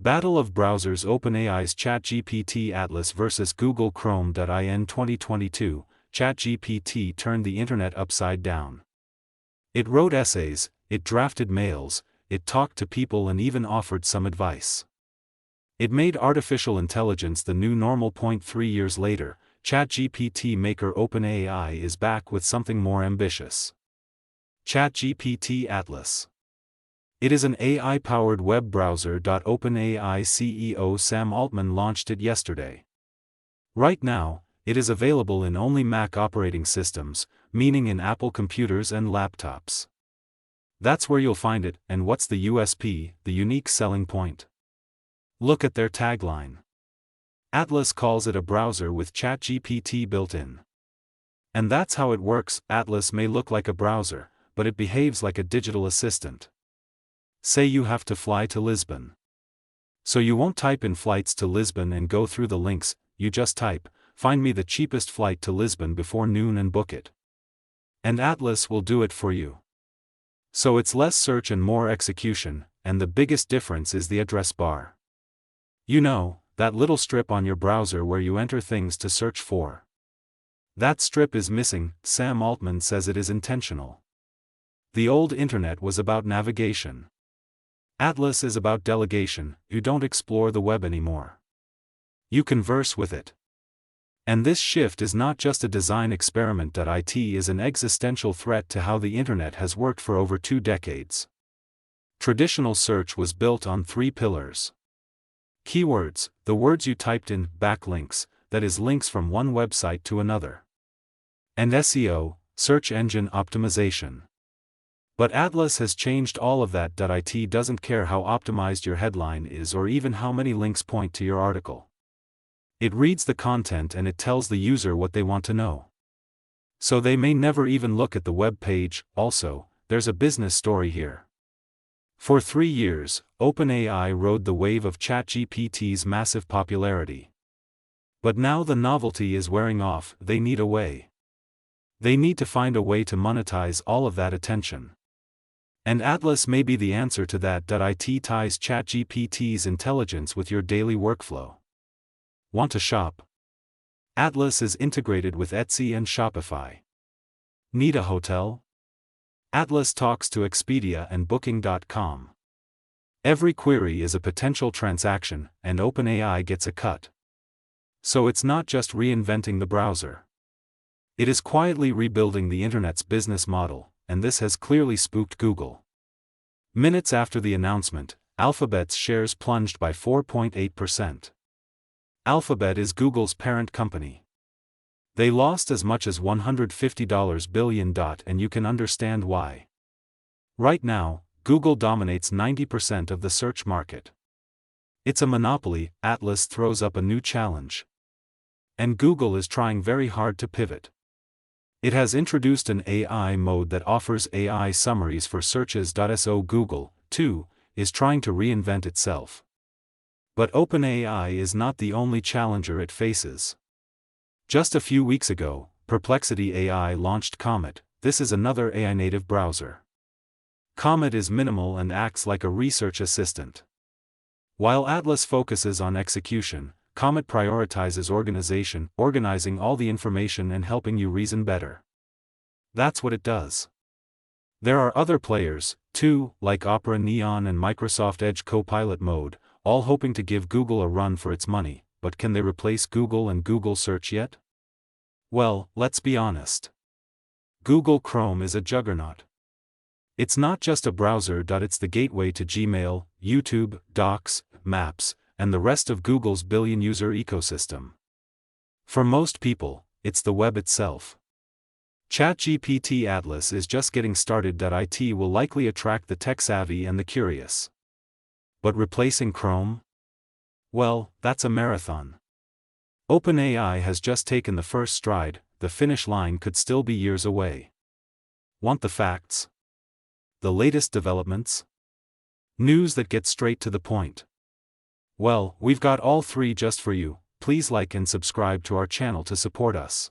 Battle of Browsers: OpenAI's ChatGPT Atlas vs Google Chrome. In 2022, ChatGPT turned the internet upside down. It wrote essays, it drafted mails, it talked to people and even offered some advice. It made artificial intelligence the new normal. 3 years later, ChatGPT maker OpenAI is back with something more ambitious. ChatGPT Atlas. It is an AI-powered web browser. OpenAI CEO Sam Altman launched it yesterday. Right now, it is available in only Mac operating systems, meaning in Apple computers and laptops. That's where you'll find it. And what's the USP, the unique selling point? Look at their tagline. Atlas calls it a browser with ChatGPT built in. And that's how it works. Atlas may look like a browser, but it behaves like a digital assistant. Say you have to fly to Lisbon. So you won't type in flights to Lisbon and go through the links, you just type, "Find me the cheapest flight to Lisbon before noon," and book it. And Atlas will do it for you. So it's less search and more execution, and the biggest difference is the address bar. You know, that little strip on your browser where you enter things to search for. That strip is missing. Sam Altman says it is intentional. The old internet was about navigation. Atlas is about delegation. You don't explore the web anymore. You converse with it. And this shift is not just a design experiment. It is an existential threat to how the internet has worked for over 2 decades. Traditional search was built on 3 pillars. Keywords, the words you typed in; backlinks, that is links from one website to another. And SEO, search engine optimization. But Atlas has changed all of that. It doesn't care how optimized your headline is or even how many links point to your article. It reads the content and it tells the user what they want to know. So they may never even look at the web page. Also, there's a business story here. For 3 years, OpenAI rode the wave of ChatGPT's massive popularity. But now the novelty is wearing off. They need a way. They need to find a way to monetize all of that attention. And Atlas may be the answer to that. It ties ChatGPT's intelligence with your daily workflow. Want to shop? Atlas is integrated with Etsy and Shopify. Need a hotel? Atlas talks to Expedia and Booking.com. Every query is a potential transaction, and OpenAI gets a cut. So it's not just reinventing the browser. It is quietly rebuilding the internet's business model, and this has clearly spooked Google. Minutes after the announcement, Alphabet's shares plunged by 4.8%. Alphabet is Google's parent company. They lost as much as $150 billion, and you can understand why. Right now, Google dominates 90% of the search market. It's a monopoly. Atlas throws up a new challenge. And Google is trying very hard to pivot. It has introduced an AI mode that offers AI summaries for searches. So Google, too, is trying to reinvent itself. But OpenAI is not the only challenger it faces. Just a few weeks ago, Perplexity AI launched Comet. This is another AI-native browser. Comet is minimal and acts like a research assistant. While Atlas focuses on execution, Comet prioritizes organization, organizing all the information and helping you reason better. That's what it does. There are other players, too, like Opera Neon and Microsoft Edge Copilot Mode, all hoping to give Google a run for its money, but can they replace Google and Google Search yet? Well, let's be honest. Google Chrome is a juggernaut. It's not just a browser. It's the gateway to Gmail, YouTube, Docs, Maps, and the rest of Google's billion-user ecosystem. For most people, it's the web itself. ChatGPT Atlas is just getting started. It will likely attract the tech-savvy and the curious. But replacing Chrome? Well, that's a marathon. OpenAI has just taken the first stride. The finish line could still be years away. Want the facts? The latest developments? News that gets straight to the point. Well, we've got all 3 just for you. Please like and subscribe to our channel to support us.